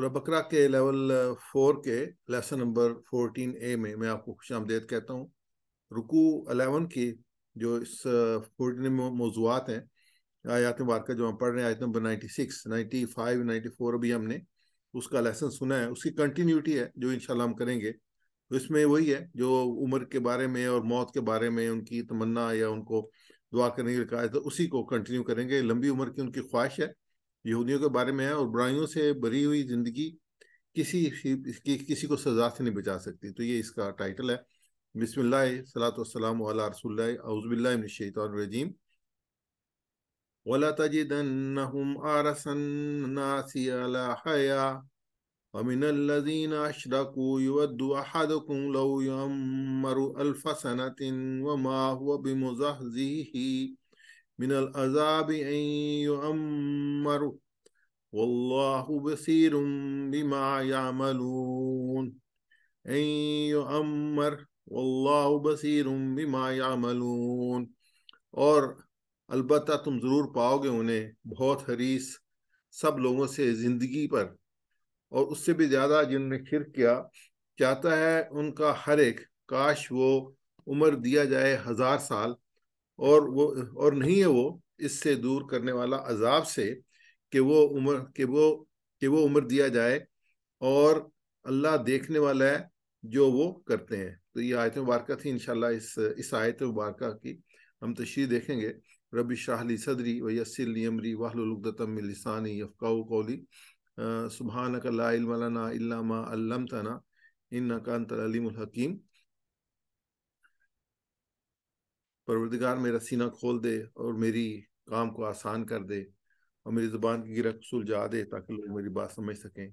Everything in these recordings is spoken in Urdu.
سورہ بقرہ کے لیول 4 کے لیسن نمبر 14A میں میں آپ کو خوش آمدید کہتا ہوں۔ رکوع 11 کی جو اس 14 موضوعات ہیں، آیات مبارکہ جو ہم پڑھ رہے ہیں، آیت نمبر 96 95 94 ابھی ہم نے اس کا لیسن سنا ہے، اس کی کنٹینیوٹی ہے جو انشاءاللہ ہم کریں گے۔ تو اس میں وہی ہے جو عمر کے بارے میں اور موت کے بارے میں ان کی تمنا یا ان کو دعا کرنے کی لکھا ہے، تو اسی کو کنٹینیو کریں گے۔ لمبی عمر کی ان کی خواہش ہے، یہودیوں کے بارے میں ہے، اور برائیوں سے بری ہوئی زندگی کسی کو سزا سے نہیں بچا سکتی۔ تو یہ اس کا ٹائٹل ہے۔ بسم اللہ، صلاۃ والسلام علی رسول اللہ، اعوذ باللہ من الشیطان الرجیم۔ وَلَتَجِدَنَّهُمْ أَحْرَصَ النَّاسِ عَلَىٰ حَيَاةٍ وَمِنَ الَّذِينَ أَشْرَكُوا يَوَدُّ أَحَدُكُمْ لَوْ يُعَمَّرُ أَلْفَ سَنَةٍ وَمَا هُوَ بِمُزَحْزِحِهِ مِنَ الْعَذَابِ أَن يُعَمَّرَ وَاللَّهُ بَصِيرٌ بِمَا يَعْمَلُونَ۔ أَن يُعَمَّرَ وَاللَّهُ بَصِيرٌ بِمَا يَعْمَلُونَ۔ اور البتہ تم ضرور پاؤ گے انہیں بہت حریص سب لوگوں سے زندگی پر، اور اس سے بھی زیادہ جن نے شرک کیا۔ چاہتا ہے ان کا ہر ایک، کاش وہ عمر دیا جائے 1000 سال، اور نہیں ہے وہ اس سے دور کرنے والا عذاب سے کہ وہ عمر دیا جائے، اور اللہ دیکھنے والا ہے جو وہ کرتے ہیں۔ تو یہ آیت مبارکہ تھی۔ انشاءاللہ اس آیت مبارکہ کی ہم تشریح دیکھیں گے۔ رب اشرح لی صدری ویسر لی امری واحلل عقدۃ من لسانی یفقہوا قولی۔ سبحانک لا علم لنا الا ما علمتنا انک انت العلیم الحکیم۔ پروردگار میرا سینہ کھول دے اور میری کام کو آسان کر دے، اور میری زبان کی گرہ کو سلجھا دے تاکہ لوگ میری بات سمجھ سکیں۔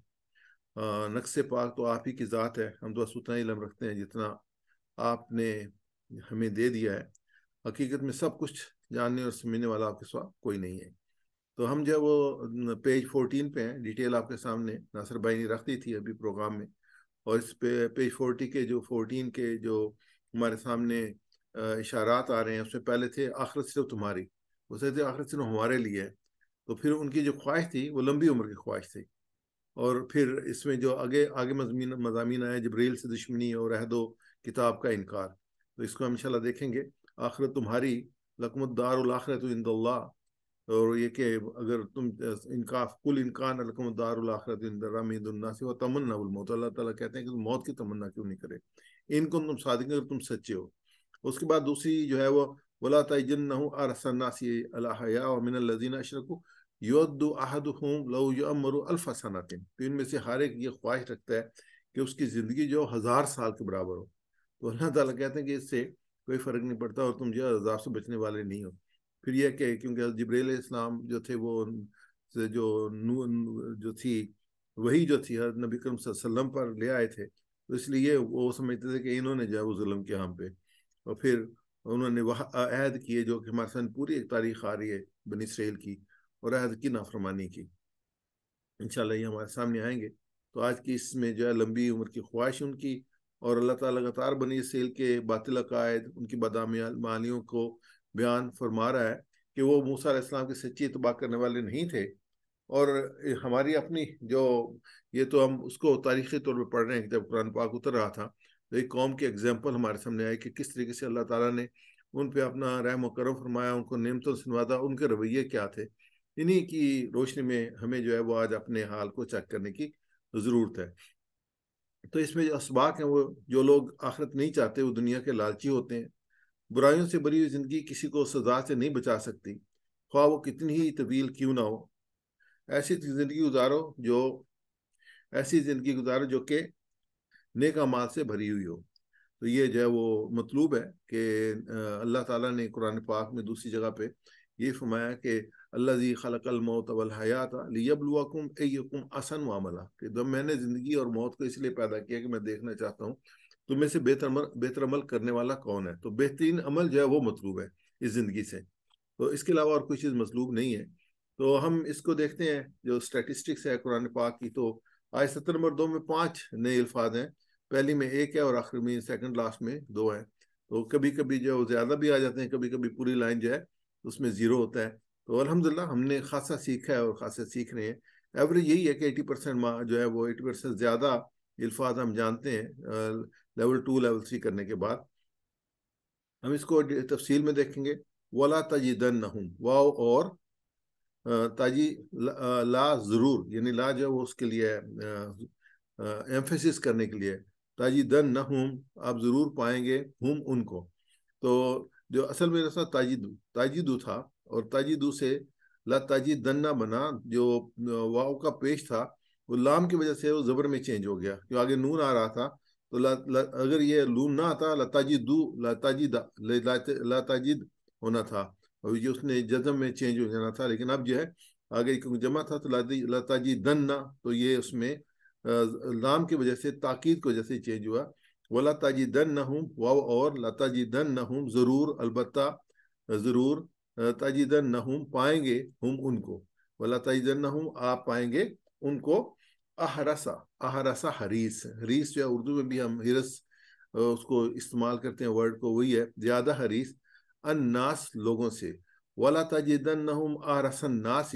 نقص پاک تو آپ ہی کی ذات ہے، ہم تو بس اتنا ہی علم رکھتے ہیں جتنا آپ نے ہمیں دے دیا ہے۔ حقیقت میں سب کچھ جاننے اور سمجھنے والا آپ کے سوا کوئی نہیں ہے۔ تو ہم جو وہ پیج 14 پہ ہیں، ڈیٹیل آپ کے سامنے ناصر بھائی نے رکھ دی تھی ابھی پروگرام میں، اور اس پہ پیج 40 کے جو 14 کے جو ہمارے سامنے اشارات آ رہے ہیں، اس میں پہلے تھے آخرت صرف تمہاری، اسے تھے آخرت صرف ہمارے لیے ہے۔ تو پھر ان کی جو خواہش تھی وہ لمبی عمر کی خواہش تھی، اور پھر اس میں جو آگے مضامین آئے، جبریل سے دشمنی اور عہد و کتاب کا انکار۔ تو اس کو ہم انشاءاللہ دیکھیں گے۔ آخرت تمہاری، لکم الدار الآخرۃ عند اللہ، اور یہ کہ اگر تم کل انکان لکم الدار الآخرۃ عند رحمید الناس وتمنوا الموت، اللہ تعالیٰ کہتے ہیں کہ تم موت کی تمنا کیوں نہیں کرے، ان کو تم صادق، اگر تم سچے ہو۔ اس کے بعد دوسری جو ہے وہ ولا تجدنہ احرص الناس علی حیاء ومن الذین اشرکوا یود احدہم لو یعمر الف سنۃ۔ تو ان میں سے ہر ایک یہ خواہش رکھتا ہے کہ اس کی زندگی جو 1000 سال کے برابر ہو۔ تو اللہ تعالیٰ کہتے ہیں کہ اس سے کوئی فرق نہیں پڑتا، اور تم جو عذاب سے بچنے والے نہیں ہو۔ پھر یہ کہ کیونکہ جبریل علیہ السلام جو تھے، وہ جو تھی وہی جو تھی نبی کریم صلی اللہ علیہ وسلم پر لے آئے تھے، تو اس لیے وہ سمجھتے تھے کہ انہوں نے جو ہے وہ ظلم کیا ہم پہ، اور پھر انہوں نے وہ عہد کیے جو کہ ہمارے سامنے پوری ایک تاریخ آ رہی ہے بنی اسرائیل کی، اور عہد کی نافرمانی کی۔ انشاءاللہ یہ ہمارے سامنے آئیں گے۔ تو آج کی اس میں جو ہے لمبی عمر کی خواہش ان کی، اور اللہ تعالیٰ لگاتار بنی اسرائیل کے باطل عقائد، ان کی بدعمالیوں کو بیان فرما رہا ہے کہ وہ موسیٰ علیہ السلام کی سچی اتباع کرنے والے نہیں تھے۔ اور ہماری اپنی جو یہ تو ہم اس کو تاریخی طور پہ پڑھ رہے ہیں کہ جب قرآن پاک اتر رہا تھا، تو ایک قوم کی ایگزامپل ہمارے سامنے آئی کہ کس طریقے سے اللہ تعالیٰ نے ان پہ اپنا رحم و کرم فرمایا، ان کو نعمتوں سے نوازا، ان کے رویے کیا تھے۔ انہی کی روشنی میں ہمیں جو ہے وہ آج اپنے حال کو چیک کرنے کی ضرورت ہے۔ تو اس میں جو اسباق ہیں، وہ جو لوگ آخرت نہیں چاہتے وہ دنیا کے لالچی ہوتے ہیں۔ برائیوں سے بری ہوئی زندگی کسی کو سزا سے نہیں بچا سکتی، خواہ وہ کتنی ہی طویل کیوں نہ ہو۔ ایسی زندگی گزارو جو کہ نیک اعمال سے بھری ہوئی ہو۔ تو یہ جو ہے وہ مطلوب ہے کہ اللہ تعالیٰ نے قرآن پاک میں دوسری جگہ پہ یہ فرمایا کہ الذی خلق الموت والحیات لیبلوکم ایکم احسن عملا، کہ جب میں نے زندگی اور موت کو اس لیے پیدا کیا کہ میں دیکھنا چاہتا ہوں تم میں سے بہتر عمل کرنے والا کون ہے۔ تو بہترین عمل جو ہے وہ مطلوب ہے اس زندگی سے، تو اس کے علاوہ اور کوئی چیز مطلوب نہیں ہے۔ تو ہم اس کو دیکھتے ہیں جو اسٹیٹسٹکس ہے قرآن پاک کی، تو آیت 70 نمبر 2 میں 5 نئے الفاظ ہیں، پہلی میں 1 ہے اور آخر میں سیکنڈ لاسٹ میں 2 ہیں۔ تو کبھی کبھی جو زیادہ بھی آ جاتے ہیں، کبھی کبھی پوری لائن جو ہے اس میں 0 ہوتا ہے۔ تو الحمدللہ ہم نے خاصا سیکھا ہے اور خاصا سیکھ رہے ہیں ایوریج یہی ہے کہ 80% جو ہے وہ 80% زیادہ الفاظ ہم جانتے ہیں لیول 2 لیول 3 کرنے کے بعد. ہم اس کو تفصیل میں دیکھیں گے. وَلَا تَجِدَنَّهُمْ واو اور تاجی لا ضرور، یعنی لا جو ہے وہ اس کے لیے ایمفیسس کرنے کے لیے. تَجِدَنَّهُمْ آپ ضرور پائیں گے ہم ان کو. تو جو اصل میں رسا تاجیدو تھا اور تاجیدو سے لا تاجیدن بنا، جو واو کا پیش تھا وہ لام کی وجہ سے وہ زبر میں چینج ہو گیا، جو آگے نون آ رہا تھا. تو اگر یہ لون نہ آتا لا تاجید ہونا تھا، اور یہ اس نے جزم میں چینج ہو جانا تھا. لیکن اب جو ہے آگے جمع تھا تو لا تاجیدن، تو یہ اس میں لام کی وجہ سے تاکید کی وجہ سے چینج ہوا. وَلَا تَجِدَنَّهُمْ واو اور لَتَجِدَنَّهُمْ ضرور، البتہ ضرور، تَجِدَنَّهُمْ پائیں گے ہم ان کو، وَلَا تَجِدَنَّهُمْ آپ پائیں گے ان کو. احرسا حریص، حریص جو ہے اردو میں بھی ہم حرس اس کو استعمال کرتے ہیں ورڈ کو، وہی ہے زیادہ حریص الناس لوگوں سے. وَلَا تَجِدَنَّهُمْ احرس الناس،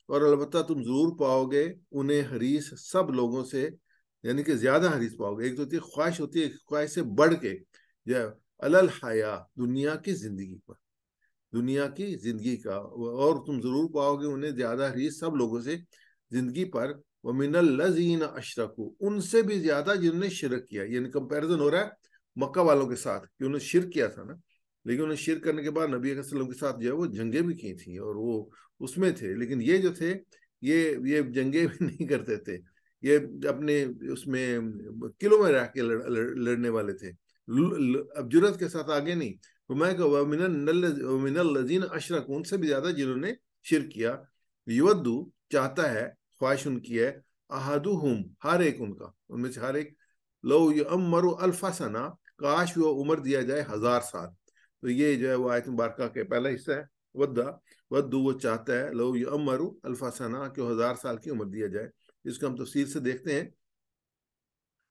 اور البتہ تم ضرور پاؤ گے انہیں حریص سب لوگوں سے، یعنی کہ زیادہ حریص پاؤ گے. ایک تو ہوتی ہے خواہش، ہوتی ہے خواہش سے بڑھ کے، جو ہے الحیا دنیا کی زندگی پر، دنیا کی زندگی کا، اور تم ضرور پاؤ گے انہیں زیادہ حریص سب لوگوں سے زندگی پر. وَمِنَ الَّذِينَ أَشْرَكُوا ان سے بھی زیادہ جنہوں نے شرک کیا، یعنی کمپیریزن ہو رہا ہے مکہ والوں کے ساتھ کہ انہوں نے شرک کیا تھا نا، لیکن انہوں نے شرک کرنے کے بعد نبی علیہ السلام کے ساتھ جو ہے وہ جنگیں بھی کی تھیں اور وہ اس میں تھے. لیکن یہ جو تھے یہ جنگیں بھی نہیں کرتے تھے، یہ اپنے اس میں قلعوں میں رہ کے لڑنے والے تھے، اب جرت کے ساتھ آگے نہیں. تو میں کہ وَمِنَ الَّذِينَ أَشْرَكُوا ان سے بھی زیادہ جنہوں نے شرک کیا. یودو چاہتا ہے، خواہش ان کی ہے، احدہم ہر ایک ان کا، ان میں سے ہر ایک، لو یعمر الف سنہ کاش وہ عمر دیا جائے 1000 سال. تو یہ جو ہے وہ آیت مبارکہ کے پہلا حصہ ہے. ودو وہ چاہتا ہے، لو یعمر الف سنہ کہ 1000 سال کی عمر دیا جائے. اس کو ہم تفصیل سے دیکھتے ہیں.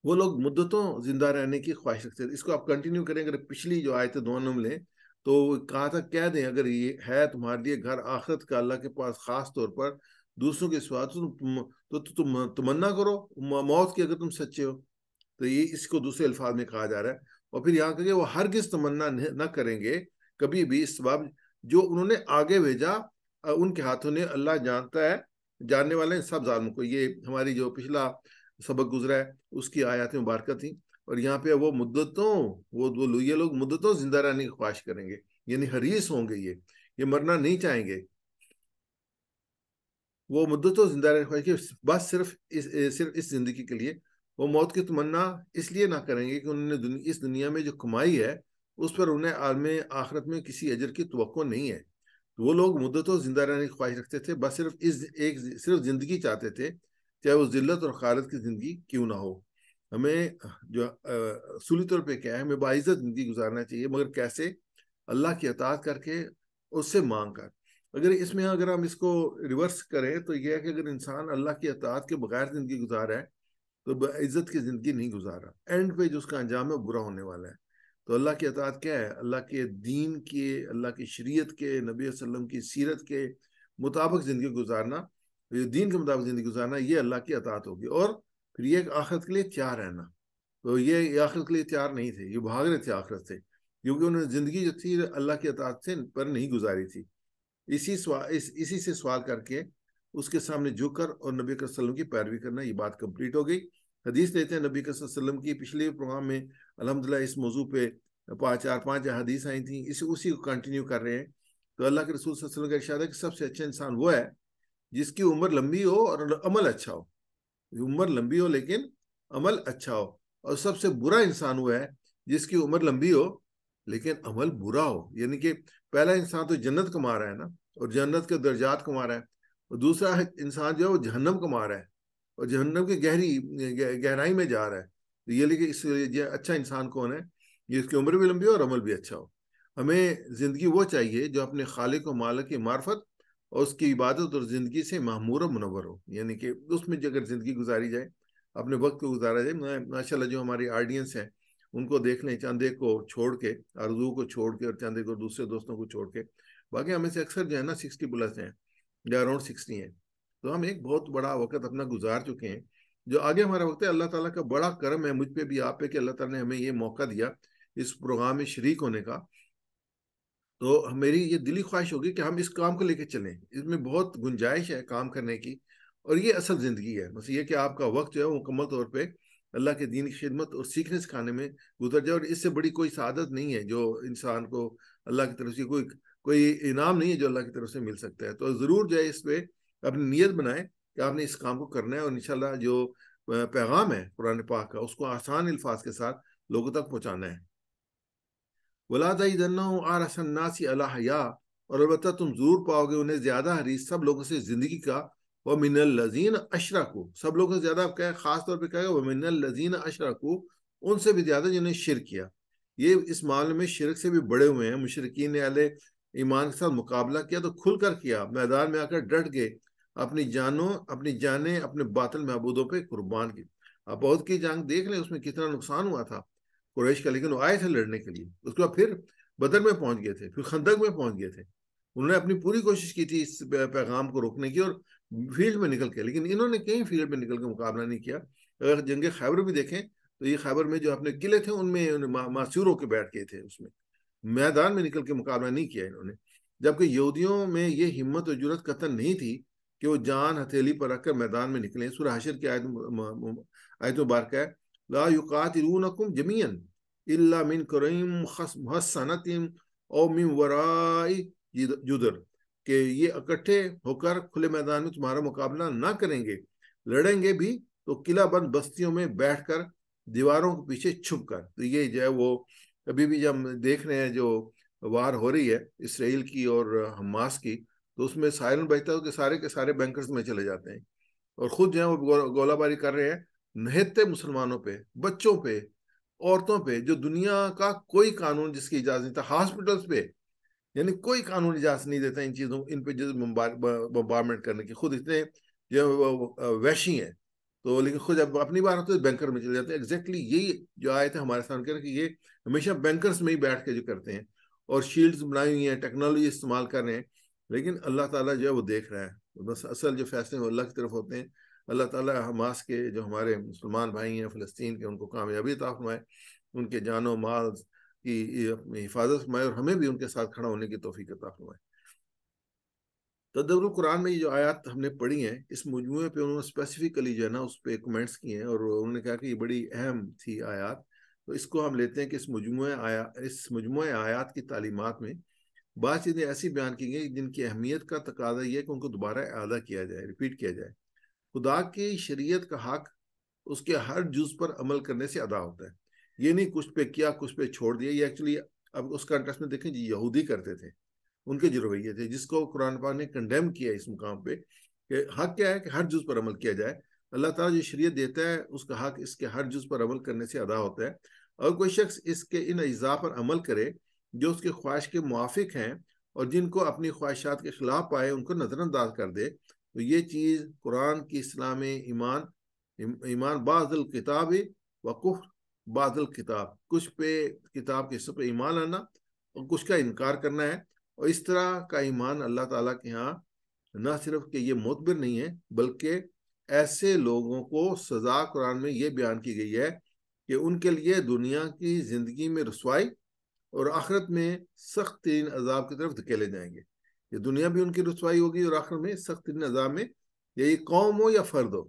وہ لوگ مدتوں زندہ رہنے کی خواہش رکھتے ہیں. اس کو آپ کنٹینیو کریں، اگر پچھلی جو آیت دونوں میں لیں تو کہا تھا کہہ دیں اگر یہ ہے تمہارے لیے گھر آخرت کا اللہ کے پاس خاص طور پر دوسروں کے سوا، تو تم تمنا کرو موت کی اگر تم سچے ہو. تو یہ اس کو دوسرے الفاظ میں کہا جا رہا ہے. اور پھر یہاں کہ وہ ہرگز تمنا نہ کریں گے کبھی بھی اس سبب جو انہوں نے آگے بھیجا ان کے ہاتھوں نے، اللہ جانتا ہے، جاننے والے ہیں سب ظالموں کو. یہ ہماری جو پچھلا سبق گزرا ہے اس کی آیات مبارکہ تھیں. اور یہاں پہ وہ مدتوں یہ لوگ مدتوں زندہ رہنے کی خواہش کریں گے، یعنی حریص ہوں گے، یہ مرنا نہیں چاہیں گے. وہ مدتوں زندہ رہنے کی خواہش کی بس صرف اس زندگی کے لیے. وہ موت کی تمنا اس لیے نہ کریں گے کہ انہوں نے اس دنیا میں جو کمائی ہے اس پر انہیں عالم آخرت میں کسی اجر کی توقع نہیں ہے. وہ لوگ مدتوں زندہ رہنے کی خواہش رکھتے تھے، بس صرف زندگی چاہتے تھے، چاہے وہ ذلت اور خالد کی زندگی کیوں نہ ہو. ہمیں جو اصولی طور پہ کیا ہے، ہمیں باعزت زندگی گزارنا چاہیے، مگر کیسے؟ اللہ کی اطاعت کر کے، اس سے مانگ کر. اگر ہم اس کو ریورس کریں تو یہ ہے کہ اگر انسان اللہ کی اطاعت کے بغیر زندگی گزارا ہے تو عزت کی زندگی نہیں گزارا، اینڈ پہ جو اس کا انجام ہے برا ہونے والا ہے. تو اللہ کی اطاعت کیا ہے؟ اللہ کے دین کے، اللہ کی شریعت کے، نبی صلی اللہ علیہ وسلم کی سیرت کے مطابق زندگی گزارنا، دین کے مطابق زندگی گزارنا، یہ اللہ کی اطاعت ہوگی. اور پھر یہ آخرت کے لیے تیار رہنا. تو یہ آخرت کے لیے تیار نہیں تھے، یہ بھاگ رہے تھے آخرت سے، کیونکہ انہوں نے زندگی جو تھی اللہ کی اطاعت سے پر نہیں گزاری تھی. اسی سے سوال کر کے اس کے سامنے جھک کر اور نبی صلی اللہ علیہ وسلم کی پیروی کرنا، یہ بات کمپلیٹ ہو گئی. حدیث لیتے ہیں نبی صلی اللہ علیہ وسلم کی، پچھلے پروگرام میں الحمدللہ اس موضوع پہ 4-5 حدیث آئی تھیں، اسی کو کنٹینیو کر رہے ہیں. تو اللہ کے رسول صلی اللہ علیہ وسلم کا ارشاد ہے کہ سب سے اچھا انسان وہ ہے جس کی عمر لمبی ہو اور عمل اچھا ہو. عمر لمبی ہو لیکن عمل اچھا ہو. اور سب سے برا انسان وہ ہے جس کی عمر لمبی ہو لیکن عمل برا ہو. یعنی کہ پہلا انسان تو جنت کما رہا ہے نا، اور جنت کے درجات کما رہا ہے، اور دوسرا انسان جو ہے وہ جہنم کما رہا ہے اور جہنم کی گہرائی میں جا رہا ہے. تو یہ لیکن اس اچھا انسان کون ہے؟ جس کی عمر بھی لمبی ہو اور عمل بھی اچھا ہو. ہمیں زندگی وہ چاہیے جو اپنے خالق و مالک کی معرفت اور اس کی عبادت اور زندگی سے معمور و منور ہو. یعنی کہ اس میں اگر زندگی گزاری جائے، اپنے وقت کو گزارا جائے. ماشاءاللہ جو ہماری آڈینس ہے ان کو دیکھ لیں، چند ایک کو چھوڑ کے، آرزو کو چھوڑ کے اور چند ایک کو دوسرے دوستوں کو چھوڑ کے، باقی ہمیں سے اکثر جو ہے نا 60 پلس ہیں یا اراؤنڈ 60 ہیں. تو ہم ایک بہت بڑا وقت اپنا گزار چکے ہیں. جو آگے ہمارا وقت ہے، اللہ تعالیٰ کا بڑا کرم ہے مجھ پہ بھی، آپ پہ، کہ اللہ تعالیٰ نے ہمیں یہ موقع دیا اس پروگرام میں شریک ہونے کا. تو میری یہ دلی خواہش ہوگی کہ ہم اس کام کو لے کے چلیں. اس میں بہت گنجائش ہے کام کرنے کی، اور یہ اصل زندگی ہے. بس یہ کہ آپ کا وقت جو ہے وہ مکمل طور پہ اللہ کے دین کی خدمت اور سیکھنے سکھانے میں گزر جائے. اور اس سے بڑی کوئی سعادت نہیں ہے جو انسان کو اللہ کی طرف سے کوئی انعام نہیں ہے جو اللہ کی طرف سے مل سکتا ہے. تو ضرور جو ہے اس پہ اپنی نیت بنائیں کہ آپ نے اس کام کو کرنا ہے، اور انشاءاللہ جو پیغام ہے قرآن پاک کا اس کو آسان الفاظ کے ساتھ لوگوں تک پہنچانا ہے. وَلَا تَجِدَنَّهُمْ أَحْرَصَ النَّاسِ عَلَىٰ حَيَاءٍ، اور البتہ تم ضرور پاؤ گے انہیں زیادہ حریص سب لوگوں سے زندگی کا. وَمِنَ الَّذِينَ أَشْرَكُوا، سب لوگوں سے زیادہ خاص طور پہ کہے گا وَمِنَ الَّذِينَ أَشْرَكُوا، ان سے بھی زیادہ جنہیں شرک کیا. یہ اس معاملے میں شرک سے بھی بڑے ہوئے ہیں. مشرکین نے اہل ایمان کے ساتھ مقابلہ کیا تو کھل کر کیا، میدان میں آ کر ڈٹ گئے، اپنی جانیں اپنے باطل معبودوں پہ قربان کی. آپ بہت کی جنگ دیکھ لیں، اس میں کتنا نقصان ہوا تھا قریش کا، لیکن وہ آئے تھے لڑنے کے لیے. اس کے بعد پھر بدر میں پہنچ گئے تھے، پھر خندق میں پہنچ گئے تھے. انہوں نے اپنی پوری کوشش کی تھی اس پیغام کو روکنے کی اور فیلڈ میں نکل کے، لیکن انہوں نے کہیں فیلڈ میں نکل کے مقابلہ نہیں کیا. اگر جنگ خیبر بھی دیکھیں تو یہ خیبر میں جو اپنے قلعے تھے ان میں معصور ہو کے بیٹھ گئے تھے، اس میں میدان میں نکل کے مقابلہ نہیں کیا انہوں نے. جبکہ یہودیوں میں یہ ہمت و جرات قطعاً نہیں تھی کہ وہ جان ہتھیلی پر رکھ کر میدان میں نکلیں. سورہ حشر کی آیت مبارکہ ہے لا یقاتلونکم جمیعا الا من قرى محصنة او من وراء جدر، کہ یہ اکٹھے ہو کر کھلے میدان میں تمہارا مقابلہ نہ کریں گے، لڑیں گے بھی تو قلعہ بند بستیوں میں بیٹھ کر، دیواروں کے پیچھے چھپ کر. تو یہ جو ہے وہ ابھی بھی جب ہم دیکھ رہے ہیں جو وار ہو رہی ہے اسرائیل کی اور حماس کی، تو اس میں سائرن بجتا ہے کہ سارے کے سارے بینکرز میں چلے جاتے ہیں اور خود جو ہے وہ گولہ باری کر رہے ہیں نہتے مسلمانوں پہ، بچوں پہ، عورتوں پہ، جو دنیا کا کوئی قانون جس کی اجازت نہیں تھا، ہاسپٹلز پہ، یعنی کوئی قانون اجازت نہیں دیتا ان چیزوں ان پہ بمبارمنٹ کرنے کی. خود اتنے جو وحشی ہیں. تو لیکن خود جب اپنی بار ہوتے بینکر میں چلے جاتے ہیں. ایگزیکٹلی یہی جو آئے تھے ہمارے سامنے کہ یہ ہمیشہ بینکرز میں ہی بیٹھ کے جو کرتے ہیں اور شیلڈز بنائی ہوئی ہیں، ٹیکنالوجی استعمال کر رہے ہیں، لیکن اللہ تعالیٰ جو ہے وہ دیکھ رہا ہے. بس اصل جو فیصلے ہیں وہ اللہ کی طرف ہوتے ہیں. اللہ تعالیٰ حماس کے جو ہمارے مسلمان بھائی ہیں فلسطین کے، ان کو کامیابی عطا فرمائے، ان کے جان و مال کی حفاظت فرمائے، اور ہمیں بھی ان کے ساتھ کھڑا ہونے کی توفیق عطا فرمائے. تدبر القرآن میں یہ جو آیات ہم نے پڑھی ہیں، اس مجموعے پہ انہوں نے اسپیسیفکلی جو ہے نا اس پہ کمنٹس کیے ہیں، اور انہوں نے کہا کہ یہ بڑی اہم تھی آیات. تو اس کو ہم لیتے ہیں کہ اس مجموعہ آیات کی تعلیمات میں بعض چیزیں ایسی بیان کی گئی جن کی اہمیت کا تقاضا یہ ہے کہ ان کو دوبارہ اعادہ کیا جائے، ریپیٹ کیا جائے. خدا کی شریعت کا حق اس کے ہر جز پر عمل کرنے سے ادا ہوتا ہے. یہ نہیں کچھ پہ کیا کچھ پہ چھوڑ دیا. یہ ایکچولی اب اس کانٹیکسٹ میں دیکھیں جی یہودی کرتے تھے، ان کے جو رویے تھے، جس کو قرآن پاک نے کنڈیم کیا اس مقام پہ کہ حق کیا ہے کہ ہر جز پر عمل کیا جائے. اللہ تعالیٰ جو شریعت دیتا ہے اس کا حق اس کے ہر جز پر عمل کرنے سے ادا ہوتا ہے. اور کوئی شخص اس کے ان اجزاء پر عمل کرے جو اس کے خواہش کے موافق ہیں اور جن کو اپنی خواہشات کے خلاف پائے ان کو نظر انداز کر دے، تو یہ چیز قرآن کی اصطلاح میں ایمان بعض الکتاب و کفر بعض الکتاب، کچھ پہ کتاب کے سب پہ ایمان لانا اور کچھ کا انکار کرنا ہے. اور اس طرح کا ایمان اللہ تعالیٰ کے ہاں نہ صرف کہ یہ معتبر نہیں ہے، بلکہ ایسے لوگوں کو سزا قرآن میں یہ بیان کی گئی ہے کہ ان کے لیے دنیا کی زندگی میں رسوائی اور آخرت میں سخت ترین عذاب کی طرف دھکیلے جائیں گے. یہ دنیا بھی ان کی رسوائی ہوگی اور آخرت میں سخت ترین عذاب میں، یا یہ قوم ہو یا فرد ہو.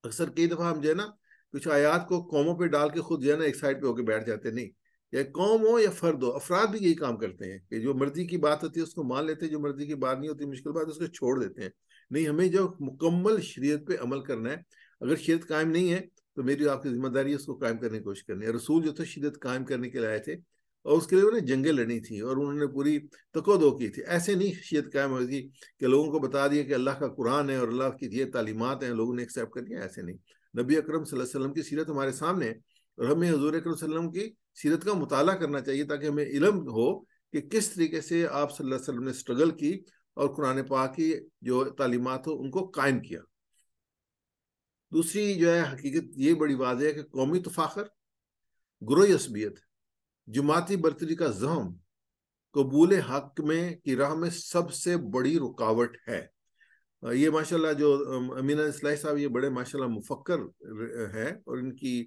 اکثر کئی دفعہ ہم جو ہے نا کچھ آیات کو قوموں پہ ڈال کے خود جو ہے نا ایک سائڈ پہ ہو کے بیٹھ جاتے. نہیں، یا قوم ہو یا فرد ہو، افراد بھی یہی کام کرتے ہیں کہ جو مرضی کی بات ہوتی ہے اس کو مان لیتے ہیں، جو مرضی کی بات نہیں ہوتی مشکل بات اس کو چھوڑ دیتے ہیں. نہیں، ہمیں جو مکمل شریعت پہ عمل کرنا ہے. اگر شریعت قائم نہیں ہے تو میری آپ کی ذمہ داری ہے اس کو قائم کرنے کی کوشش کرنی ہے. رسول جو تھے شریعت قائم کرنے کے لیے آئے تھے اور اس کے لیے انہیں جنگیں لڑنی تھی اور انہوں نے پوری تکو کی تھی. ایسے نہیں شریعت قائم ہوگی کہ لوگوں کو بتا دیا کہ اللہ کا قرآن ہے اور اللہ کی یہ تعلیمات ہیں لوگوں نے ایکسیپٹ کر دیا. ایسے نہیں. نبی اکرم صلی اللہ علیہ وسلم کی سیرت ہمارے سامنے ہے اور ہمیں حضور اکرم صلی اللہ علیہ وسلم کی سیرت کا مطالعہ کرنا چاہیے تاکہ ہمیں علم ہو کہ کس طریقے سے آپ صلی اللہ علیہ وسلم نے سٹرگل کی اور قرآن پاک کی جو تعلیمات ہو ان کو قائم کیا. دوسری جو ہے حقیقت یہ بڑی واضح ہے کہ قومی تفاخر، گروہی عصبیت، جماعتی برتری کا زحم قبول حق میں کی راہ میں سب سے بڑی رکاوٹ ہے. یہ ماشاءاللہ جو امین اصلاحی صاحب یہ بڑے ماشاءاللہ مفکر ہیں، اور ان کی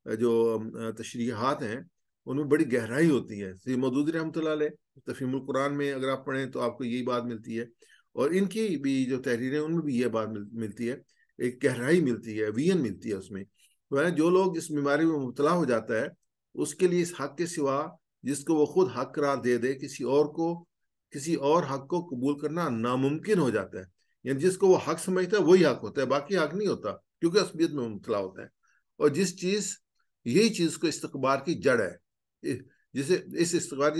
جو تشریحات ہیں ان میں بڑی گہرائی ہوتی ہے. سید مودودی رحمۃ اللہ علیہ تفہیم القرآن میں اگر آپ پڑھیں تو آپ کو یہی بات ملتی ہے، اور ان کی بھی جو تحریریں ان میں بھی یہ بات ملتی ہے، ایک گہرائی ملتی ہے، ویژن ملتی ہے اس میں. جو لوگ اس بیماری میں مبتلا ہو جاتا ہے اس کے لیے اس حق کے سوا جس کو وہ خود حق قرار دے دے کسی اور حق کو قبول کرنا ناممکن ہو جاتا ہے. یعنی جس کو وہ حق سمجھتا ہے وہی حق ہوتا ہے، باقی حق نہیں ہوتا، کیونکہ عصبیت میں مبتلا ہوتا ہے. اور یہی چیز کو استکبار کی جڑ ہے، اس استکبار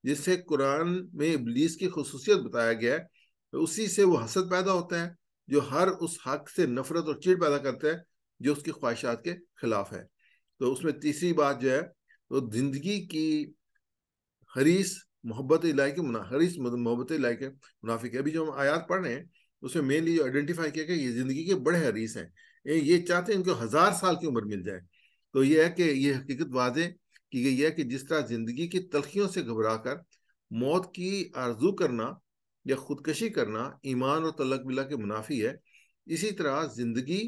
جسے قرآن میں ابلیس کی خصوصیت بتایا گیا ہے، اسی سے وہ حسد پیدا ہوتا ہے جو ہر اس حق سے نفرت اور چڑ پیدا کرتا ہے جو اس کی خواہشات کے خلاف ہے. تو اس میں تیسری بات جو ہے وہ زندگی کی حریص محبت الہی کے محبت الہی کے منافق ہے. ابھی جو ہم آیات پڑھ رہے ہیں اس میں مینلی جو آئیڈینٹیفائی کیا کہ یہ زندگی کے بڑے حریص ہیں، یہ چاہتے ہیں ان کو 1000 سال کی عمر مل جائے. تو یہ ہے کہ یہ حقیقت واضح کی گئی ہے کہ جس طرح زندگی کی تلخیوں سے گھبرا کر موت کی آرزو کرنا یا خودکشی کرنا ایمان اور تعلق باللہ کے منافی ہے، اسی طرح زندگی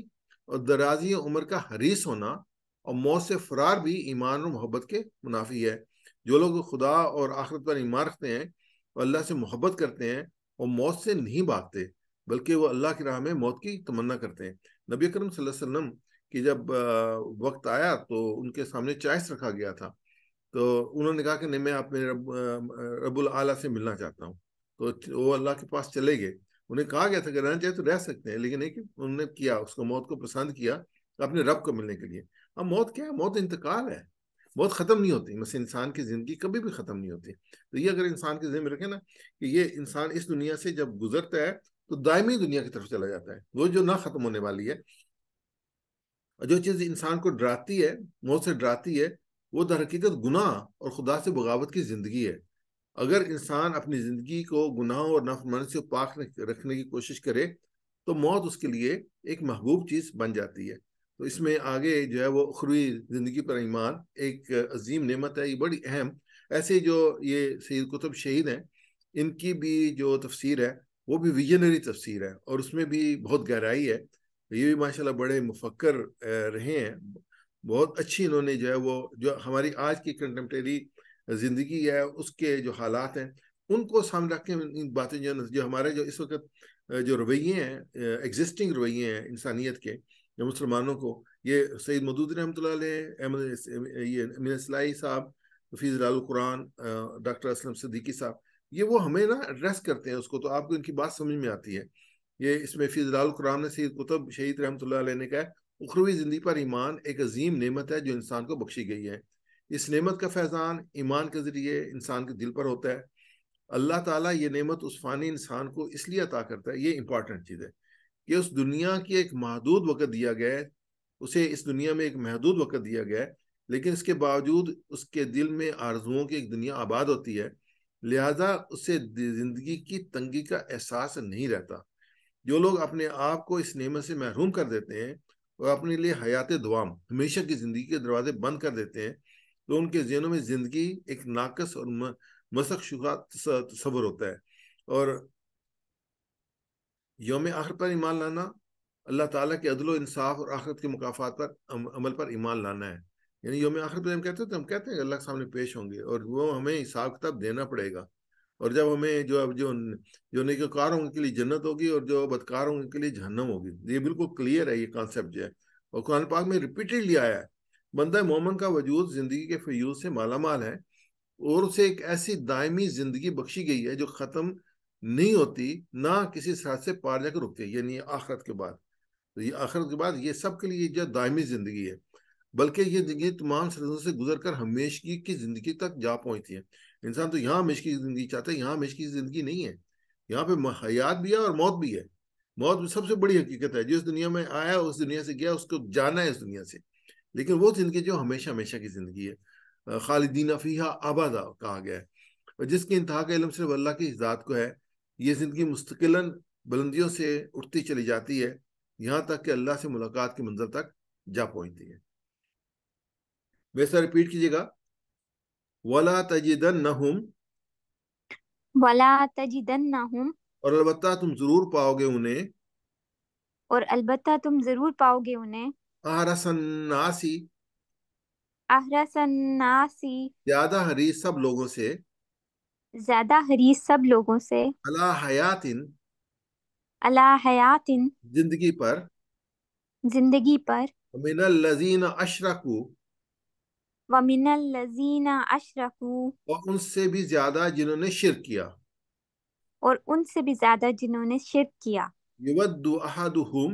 اور درازی عمر کا حریص ہونا اور موت سے فرار بھی ایمان اور محبت کے منافی ہے. جو لوگ خدا اور آخرت پر ایمان رکھتے ہیں اور اللہ سے محبت کرتے ہیں اور موت سے نہیں بھاگتے بلکہ وہ اللہ کی راہ میں موت کی تمنا کرتے ہیں. نبی اکرم صلی اللہ علیہ وسلم کی جب وقت آیا تو ان کے سامنے چائس رکھا گیا تھا، تو انہوں نے کہا کہ نہیں میں اپنے رب العالی سے ملنا چاہتا ہوں. تو وہ اللہ کے پاس چلے گئے. انہیں کہا گیا تھا کہ رہنا چاہے تو رہ سکتے ہیں، لیکن نہیں کہ انہوں نے کیا اس کو موت کو پسند کیا اپنے رب کو ملنے کے لیے. اب موت کیا ہے؟ موت انتقال ہے، موت ختم نہیں ہوتی. مثلا انسان کی زندگی کبھی بھی ختم نہیں ہوتی. تو یہ اگر انسان کے ذہن میں رکھے نا کہ یہ انسان اس دنیا سے جب گزرتا ہے تو دائمی دنیا کی طرف چلا جاتا ہے، وہ جو نہ ختم ہونے والی ہے. جو چیز انسان کو ڈراتی ہے، موت سے ڈراتی ہے، وہ در حقیقت گناہ اور خدا سے بغاوت کی زندگی ہے. اگر انسان اپنی زندگی کو گناہوں اور نافرمانی سے پاک رکھنے کی کوشش کرے تو موت اس کے لیے ایک محبوب چیز بن جاتی ہے. تو اس میں آگے جو ہے وہ اخروی زندگی پر ایمان ایک عظیم نعمت ہے، یہ بڑی اہم. ایسے جو یہ سید قطب شہید ہیں ان کی بھی جو تفسیر ہے وہ بھی ویژنری تفسیر ہے، اور اس میں بھی بہت گہرائی ہے. یہ بھی ماشاءاللہ بڑے مفکر رہے ہیں، بہت اچھی انہوں نے جو ہے وہ جو ہماری آج کی کنٹمپریری زندگی ہے اس کے جو حالات ہیں ان کو سامنے رکھ کے ان باتیں جو ہمارے جو اس وقت جو رویے ہیں ایگزسٹنگ رویے ہیں انسانیت کے، جو مسلمانوں کو یہ سید مودودی رحمۃ اللہ علیہ، یہ امین اصلاحی صاحب، حفیظ جلال القرآن، ڈاکٹر اسلم صدیقی صاحب، یہ وہ ہمیں نا ایڈریس کرتے ہیں اس کو، تو آپ کو ان کی بات سمجھ میں آتی ہے. یہ اس میں حفیظ جلال القرآن نے سید قطب شہید رحمۃ اللہ علیہ نے کہا اخروی زندگی پر ایمان ایک عظیم نعمت ہے جو انسان کو بخشی گئی ہے. اس نعمت کا فیضان ایمان کے ذریعے انسان کے دل پر ہوتا ہے. اللہ تعالیٰ یہ نعمت اس فانی انسان کو اس لیے عطا کرتا ہے، یہ امپورٹنٹ چیز ہے کہ اس دنیا کی ایک محدود وقت دیا گیا ہے، اسے اس دنیا میں ایک محدود وقت دیا گیا ہے، لیکن اس کے باوجود اس کے دل میں آرزوؤں کی ایک دنیا آباد ہوتی ہے، لہذا اسے زندگی کی تنگی کا احساس نہیں رہتا. جو لوگ اپنے آپ کو اس نعمت سے محروم کر دیتے ہیں اور اپنے لیے حیات دوام ہمیشہ کی زندگی کے دروازے بند کر دیتے ہیں تو ان کے ذہنوں میں زندگی ایک ناقص اور مسخ شدہ تصور ہوتا ہے. اور یوم آخر پر ایمان لانا اللہ تعالیٰ کے عدل و انصاف اور آخرت کے مقافات پر عمل پر ایمان لانا ہے. یعنی یوم آخر پر ہم کہتے ہیں تو ہم کہتے ہیں کہ اللہ کے سامنے پیش ہوں گے اور وہ ہمیں حساب کتاب دینا پڑے گا، اور جب ہمیں جو نیکوکار ہوں کے لیے جنت ہوگی اور جو بدکار ہوں کے لیے جہنم ہوگی. یہ بالکل کلیئر ہے یہ کانسیپٹ جو ہے، اور قرآن پاک میں ریپیٹڈلی آیا ہے. بندہ مومن کا وجود زندگی کے فیوز سے مالا مال ہے اور اسے ایک ایسی دائمی زندگی بخشی گئی ہے جو ختم نہیں ہوتی، نہ کسی ساتھ سے پار جا کر رکتی ہے. یعنی آخرت کے بعد، تو یہ آخرت کے بعد یہ سب کے لیے جو دائمی زندگی ہے، بلکہ یہ زندگی تمام سرزوں سے گزر کر ہمیشگی کی زندگی تک جا پہنچتی ہے. انسان تو یہاں ہمیشگی کی زندگی چاہتا ہے، یہاں ہمیشگی کی زندگی نہیں ہے. یہاں پہ حیات بھی ہے اور موت بھی ہے. موت بھی سب سے بڑی حقیقت ہے، جس دنیا میں آیا اس دنیا سے گیا، اس کو جانا ہے اس دنیا سے. لیکن وہ زندگی جو ہمیشہ ہمیشہ کی زندگی ہے، خالدین فیہا ابدا کہا گیا ہے، اور جس کی انتہا کا علم صرف اللہ کی ذات کو ہے. یہ زندگی مستقلاً بلندیوں سے اٹھتی چلی جاتی ہے یہاں تک کہ اللہ سے ملاقات کی منزل تک جا پہنچتی ہے. ویسا ریپیٹ کیجیے گا، وَلَا تَجِدَنَّهُمْ وَلَا تَجِدَنَّهُمْ اور البتہ تم ضرور پاؤ گے انہیں اور البتہ تم ضرور پاؤ گے انہیں احرس الناسی، احرس الناسی، زیادہ حریص سب لوگوں سے، زیادہ حریص سب لوگوں سے، علی حیات، علی حیات، زندگی پر، زندگی پر، من الذین اشرکوا، ومن الذین اشرکوا، اور ان سے بھی زیادہ جنہوں نے شرک کیا، اور ان سے بھی زیادہ جنہوں نے شرک کیا، یود احدہم،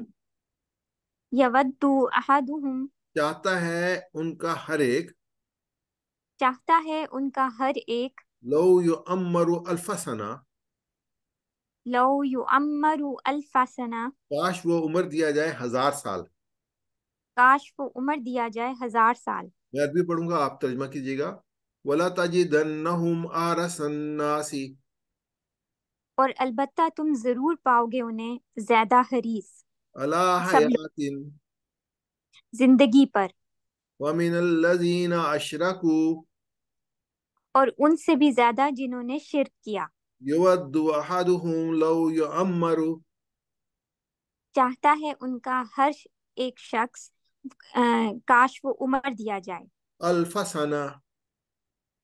یود احدہم، چاہتا ہے ان کا ہر ایک، چاہتا ہے ان کا ہر ایک، لو یعمر الف سنہ، لو یعمر الف سنہ، کاش وہ عمر دیا جائے 1000 سال۔ کاش وہ عمر دیا جائے 1000 سال۔ میں عربی پڑھوں گا، آپ ترجمہ کیجیے گا۔ وَلَا تَجِدَنَّهُمْ أَحْرَصَ النَّاسِ، اور البتہ تم ضرور پاؤ گے انہیں زیادہ حریص عَلَى سب لوگ حَيَاتٍ، زندگی پر، وَمِنَ الَّذِينَ أَشْرَكُوا، اور ان سے بھی زیادہ جنہوں نے شرک کیا، يَوَدُّ أَحَدُهُمْ لَوْ يُعَمَّرُ چاہتا ہے ان کا ہر ایک شخص کاش وہ عمر دیا جائے أَلْفَ سَنَةٍ۔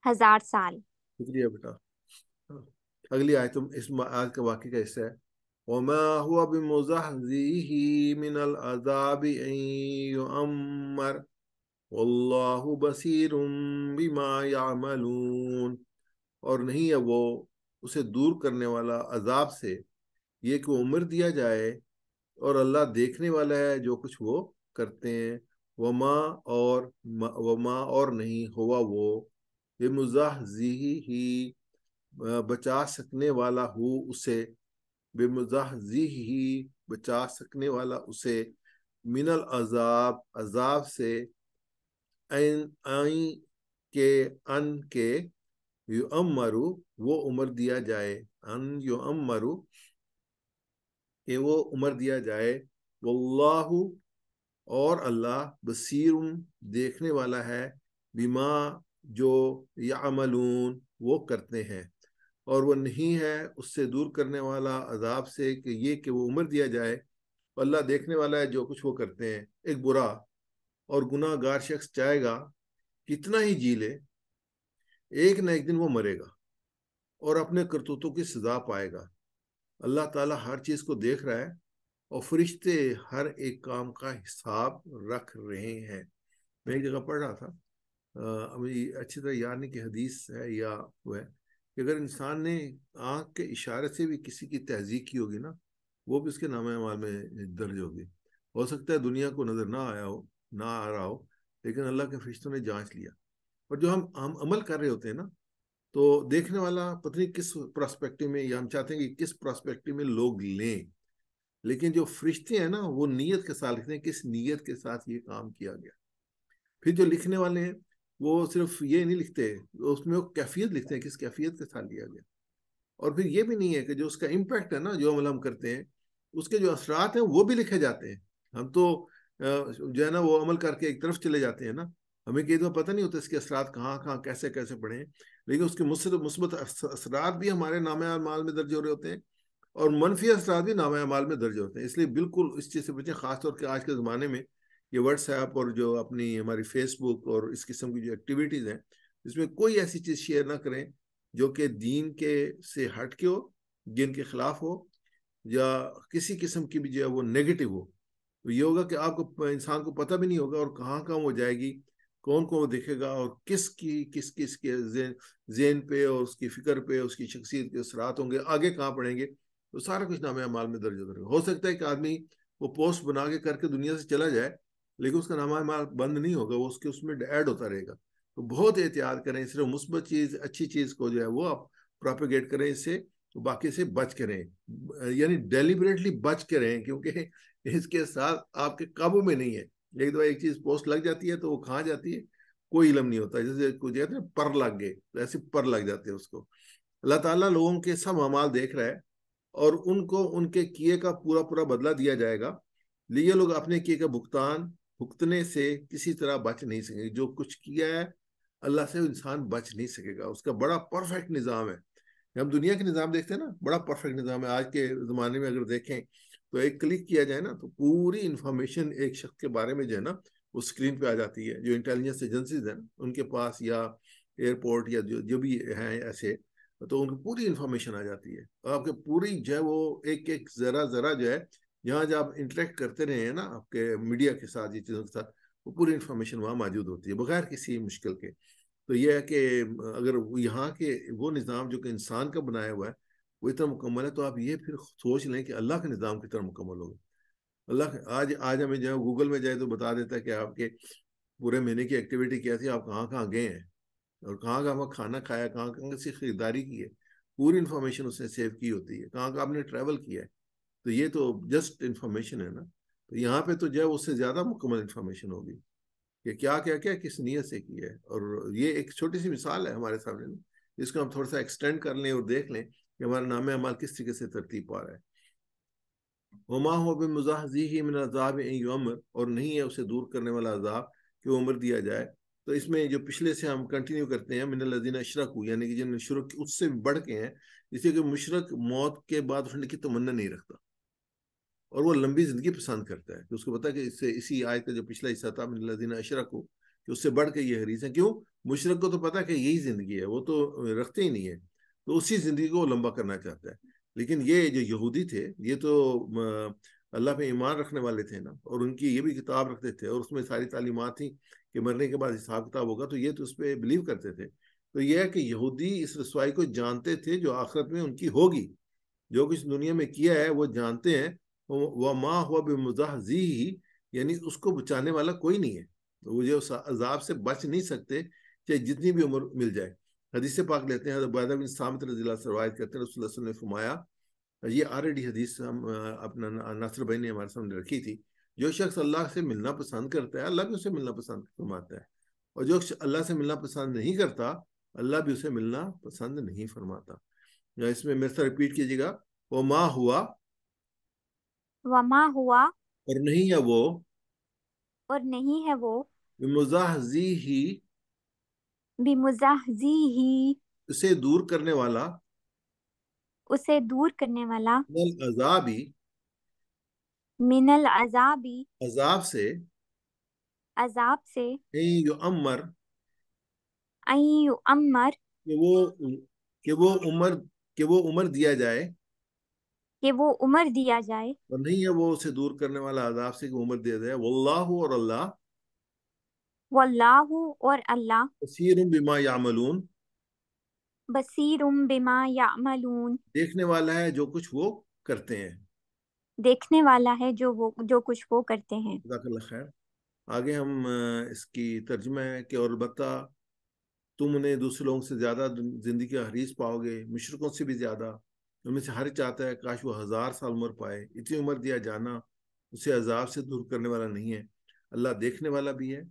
1000 سال۔ شکریہ بیٹا۔ اگلی آیت اس آج کا واقعہ کا حصہ ہے۔ وَمَا هُوَ بِمُزَحْزِحِهِ مِنَ الْعَذَابِ أَن يُعَمَّرَ وَاللَّهُ بَصِيرٌ بِمَا يَعْمَلُونَ، اور نہیں ہے وہ اسے دور کرنے والا عذاب سے، یہ کہ عمر دیا جائے، اور اللہ دیکھنے والا ہے جو کچھ وہ کرتے ہیں۔ وما اور نہیں ہوا وہ بمزحزحہ بچا سکنے والا ہو اسے، بمزحزحہ بچا سکنے والا اسے، من العذاب عذاب سے، این کے یعمرو وہ عمر دیا جائے، ان یعمرو کہ وہ عمر دیا جائے، واللہ اور اللہ بصیر دیکھنے والا ہے، بما جو یعملون وہ کرتے ہیں، اور وہ نہیں ہے اس سے دور کرنے والا عذاب سے کہ یہ کہ وہ عمر دیا جائے، اللہ دیکھنے والا ہے جو کچھ وہ کرتے ہیں۔ ایک برا اور گناہ گار شخص چاہے گا کتنا ہی جی لے، ایک نہ ایک دن وہ مرے گا اور اپنے کرتوتوں کی سزا پائے گا۔ اللہ تعالیٰ ہر چیز کو دیکھ رہا ہے، اور فرشتے ہر ایک کام کا حساب رکھ رہے ہیں۔ میں ایک جگہ پڑھ رہا تھا، ابھی اچھی طرح یاد نہیں کہ حدیث ہے یا وہ ہے، کہ اگر انسان نے آنکھ کے اشارے سے بھی کسی کی تہذیب کی ہوگی نا، وہ بھی اس کے نامہ اعمال میں درج ہوگی۔ ہو سکتا ہے دنیا کو نظر نہ آیا ہو، نہ آ رہا ہو، لیکن اللہ کے فرشتوں نے جانچ لیا۔ اور جو ہم عمل کر رہے ہوتے ہیں نا، تو دیکھنے والا پتہ نہیں کس پراسپیکٹو میں، یا ہم چاہتے ہیں کہ کس پراسپیکٹو میں لوگ لیں، لیکن جو فرشتے ہیں نا وہ نیت کے ساتھ لکھتے ہیں، کس نیت کے ساتھ یہ کام کیا گیا۔ پھر جو لکھنے والے ہیں وہ صرف یہ نہیں لکھتے، اس میں وہ کیفیت لکھتے ہیں، کس کیفیت کے ساتھ لیا گیا۔ اور پھر یہ بھی نہیں ہے کہ جو اس کا امپیکٹ ہے نا، جو عمل ہم کرتے ہیں اس کے جو اثرات ہیں وہ بھی لکھے جاتے ہیں۔ ہم تو جو ہے نا وہ عمل کر کے ایک طرف چلے جاتے ہیں نا، ہمیں کئی دفعہ پتہ نہیں ہوتا اس کے اثرات کہاں کہاں کیسے کیسے پڑے ہیں، لیکن اس کے مثبت اثرات بھی ہمارے نامہ اعمال میں درج ہو رہے ہوتے ہیں، اور منفی اثرات بھی نامہ اعمال میں درج ہوتے ہیں۔ اس لیے بالکل اس چیز سے بچیں، خاص طور پہ آج کے زمانے میں یہ واٹس ایپ اور جو اپنی ہماری فیس بک اور اس قسم کی جو ایکٹیویٹیز ہیں، اس میں کوئی ایسی چیز شیئر نہ کریں جو کہ دین کے سے ہٹ کے ہو، دین کے خلاف ہو، یا کسی قسم کی بھی جو ہے وہ نیگیٹو ہو۔ تو یہ ہوگا کہ آپ کو انسان کو پتہ بھی نہیں ہوگا اور کہاں کہاں وہ جائے گی، کون کون وہ دیکھے گا، اور کس کے ذہن پہ اور اس کی فکر پہ اس کی شخصیت کے اثرات ہوں گے، آگے کہاں پڑیں گے، تو سارا کچھ نامہ اعمال میں درج ہو سکتا ہے کہ آدمی وہ پوسٹ بنا کے کر کے دنیا سے چلا جائے، لیکن اس کا نامہ اعمال بند نہیں ہوگا، وہ اس میں ایڈ ہوتا رہے گا۔ تو بہت احتیاط کریں، صرف مثبت چیز اچھی چیز کو جو ہے وہ آپ پروپیگیٹ کریں، اس سے باقی سے بچ کریں، یعنی ڈیلیبریٹلی بچ کریں، کیونکہ اس کے ساتھ آپ کے قابو میں نہیں ہے۔ ایک دفعہ ایک چیز پوسٹ لگ جاتی ہے تو وہ کہاں جاتی ہے کوئی علم نہیں ہوتا، جیسے کچھ کہتے ہیں پر لگ گئے، ایسے پر لگ جاتے ہیں اس کو۔ اللہ تعالیٰ لوگوں کے سب اعمال دیکھ رہا ہے، اور ان کو ان کے کیے کا پورا پورا بدلہ دیا جائے گا۔ یہ لوگ اپنے کیے کا بھگتنے سے کسی طرح بچ نہیں سکیں گے۔ جو کچھ کیا ہے اللہ سے انسان بچ نہیں سکے گا، اس کا بڑا پرفیکٹ نظام ہے۔ ہم دنیا کے نظام دیکھتے ہیں نا، بڑا پرفیکٹ نظام ہے. آج کے زمانے میں اگر دیکھیں تو ایک کلک کیا جائے نا تو پوری انفارمیشن ایک شخص کے بارے میں جو ہے نا وہ اسکرین پہ آ جاتی ہے. جو انٹیلیجنس ایجنسیز ہیں ان کے پاس یا ایئرپورٹ یا جو بھی ہیں ایسے، تو ان کی پوری انفارمیشن آ جاتی ہے. آپ کے پوری جو ہے وہ ایک ایک ذرا ذرا جو ہے، جہاں جب آپ انٹریکٹ کرتے رہے ہیں نا آپ کے میڈیا کے ساتھ، یہ چیزوں کے ساتھ، وہ پوری انفارمیشن وہاں موجود ہوتی ہے بغیر کسی مشکل کے. تو یہ ہے کہ اگر یہاں کے وہ نظام جو کہ انسان کا بنایا ہوا ہے وہ اتنا مکمل ہے، تو آپ یہ پھر سوچ لیں کہ اللہ کے نظام کتنا مکمل ہوگا. اللہ آج ہمیں جو ہے گوگل میں جائے تو بتا دیتا ہے کہ آپ کے پورے مہینے کی ایکٹیویٹی کیا تھی، آپ کہاں کہاں گئے ہیں اور کہاں کہاں کھانا کھایا، کہاں کہاں سی خریداری کی ہے. پوری انفارمیشن اس نے سیو کی ہوتی ہے، کہاں کہاں آپ نے ٹریول کیا ہے. تو یہ تو جسٹ انفارمیشن ہے نا. تو یہاں پہ تو جو ہے اس سے زیادہ مکمل انفارمیشن ہوگی کہ کیا کیا کیا کس نیت سے کی ہے. اور یہ ایک چھوٹی سی مثال ہے ہمارے سامنے، اس کو ہم تھوڑا سا ایکسٹینڈ کر لیں اور دیکھ لیں کہ ہمارا نام اعمال کس طریقے سے ترتیب پا رہا ہے. وما هو بمزحزحه من العذاب ان يعمر، اور نہیں ہے اسے دور کرنے والا عذاب کہ وہ عمر دیا جائے. تو اس میں جو پچھلے سے ہم کنٹینیو کرتے ہیں، من الذین اشرکوا، یعنی کہ جن شرک اس سے بڑھ کے ہیں، اس لیے کہ مشرک موت کے بعد اٹھنے کی تمنا نہیں رکھتا اور وہ لمبی زندگی پسند کرتا ہے. کہ اس کو پتا کہ اس سے اسی آیت کا جو پچھلا حصہ تھا من الذین اشرکوا، کہ اس سے بڑھ کے یہ حدیث ہے. کیوں؟ مشرک کو تو پتا کہ یہی زندگی ہے، وہ تو رکھتے ہی نہیں ہے، تو اسی زندگی کو وہ لمبا کرنا چاہتا ہے. لیکن یہ جو یہودی تھے یہ تو اللہ پہ ایمان رکھنے والے تھے نا، اور ان کی یہ بھی کتاب رکھتے تھے اور اس میں ساری تعلیمات تھیں کہ مرنے کے بعد حساب کتاب ہوگا، تو یہ تو اس پہ بلیو کرتے تھے. تو یہ ہے کہ یہودی اس رسوائی کو جانتے تھے جو آخرت میں ان کی ہوگی. جو کچھ دنیا میں کیا ہے وہ جانتے ہیں. وما ہوا بمزحزحہ، یعنی اس کو بچانے والا کوئی نہیں ہے. وہ جو عذاب سے بچ نہیں سکتے چاہے جتنی بھی عمر مل جائے. حدیث پاک لیتے ہیں، حضرت عبادہ بن صامت رضی اللہ سے روایت کرتے ہیں، رسول اللہ صلی اللہ علیہ وسلم نے فرمایا، یہ آلریڈی حدیث ہم اپنا ناصر بھائی نے ہمارے سامنے رکھی تھی، جو شخص اللہ سے ملنا پسند کرتا ہے اللہ بھی اسے ملنا پسند فرماتا ہے، اور جو اللہ سے ملنا پسند نہیں کرتا اللہ بھی اسے ملنا پسند نہیں فرماتا. اس میں میرے سے ریپیٹ کیجیے گا، وہ ماں ہوا، وما ہوا، اور نہیں ہے وہ، اور نہیں ہے وہ، بمزحزحہ، بمزحزحہ، اسے دور کرنے والا، اسے دور کرنے والا، من العذاب، من العذاب، عذاب سے، عذاب سے، ان یعمر، ان یعمر، کہ وہ کہ وہ عمر کہ وہ عمر دیا جائے. کہ وہ عمر دیا جائے. اور نہیں ہے وہ اسے دور کرنے والا عذاب سے کہ عمر دیا جائے. واللہ، اور اللہ، واللہ، اور اللہ، بصیر بما یعملون، بصیر بما یعملون، دیکھنے والا ہے جو کچھ وہ کرتے ہیں. دیکھنے والا ہے جو کچھ وہ کرتے ہیں. جزاک اللہ خیر. آگے ہم اس کی ترجمہ ہے کہ اور البتہ تم انہیں دوسرے لوگوں سے زیادہ زندگی کا حریص پاؤ گے، مشرقوں سے بھی زیادہ. ان میں سے ہر چاہتا ہے کاش وہ 1000 سال عمر پائے. اتنی عمر دیا جانا اسے عذاب سے دور کرنے والا نہیں ہے. اللہ دیکھنے والا بھی ہے،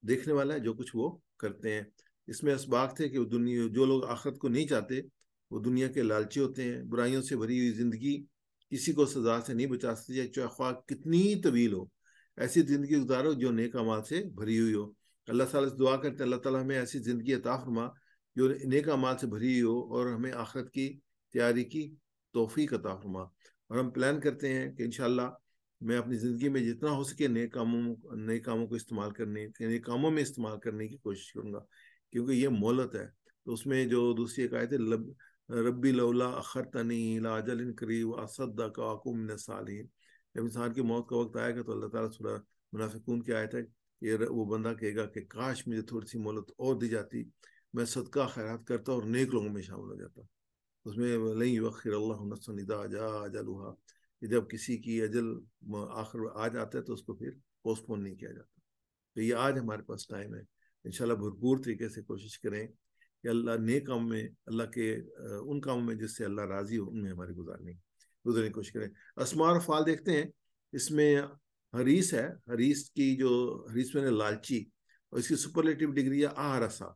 دیکھنے والا ہے جو کچھ وہ کرتے ہیں. اس میں اسباق تھے کہ دنیا جو لوگ آخرت کو نہیں چاہتے وہ دنیا کے لالچی ہوتے ہیں. برائیوں سے بھری ہوئی زندگی کسی کو سزا سے نہیں بچا سکتی، چاہے خواہ کتنی طویل ہو. ایسی زندگی گزارو جو نیک اعمال سے بھری ہوئی ہو. اللہ تعالیٰ سے دعا کرتے ہیں اللہ تعالیٰ ہمیں ایسی زندگی عطا فرما جو نیک اعمال سے بھری ہوئی ہو، اور ہمیں آخرت کی تیاری کی توفیق عطا فرما. اور ہم پلان کرتے ہیں کہ انشاءاللہ میں اپنی زندگی میں جتنا ہو سکے نئے کاموں کو استعمال کرنے، نئے کاموں میں استعمال کرنے کی کوشش کروں گا، کیونکہ یہ مہلت ہے. تو اس میں جو دوسری ایک آیت ہے، ربی لولا اخرتنی الی اجل قریب واصدق واکن من الصالحین، جب انسان کی موت کا وقت آئے گا تو اللہ تعالیٰ سورہ منافقون کی آیت ہے کہ وہ بندہ کہے گا کہ کاش مجھے تھوڑی سی مہلت اور دی جاتی، میں صدقہ خیرات کرتا اور نیک لوگوں میں شامل ہو جاتا. اس میں لن یؤخر اللہ نفسا اذا جاء اجلها، کہ جب کسی کی اجل آخر آ جاتا ہے تو اس کو پھر پوسٹ پون نہیں کیا جاتا. تو یہ آج ہمارے پاس ٹائم ہے، انشاءاللہ بھرپور طریقے سے کوشش کریں کہ اللہ نیک کام میں، اللہ کے ان کاموں میں جس سے اللہ راضی ہو ان میں ہماری گزارنے کی کوشش کریں. اسماء اور افعال دیکھتے ہیں، اس میں حریص ہے، حریص کی جو حریص میں نے لالچی، اور اس کی سپرلیٹو ڈگری ہے آرسا.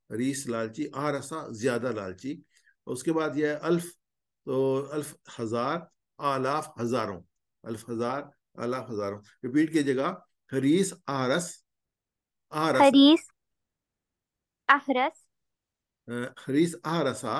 حریص لالچی، آرسا زیادہ لالچی. اور اس کے بعد یہ ہے الف، تو الف ہزار، آلاف ہزاروں، الف ہزار، آلاف ہزاروں. ریپیٹ کیجیے گا، حریص، آرس، آرس، حریص، احرس، حریص آرسا،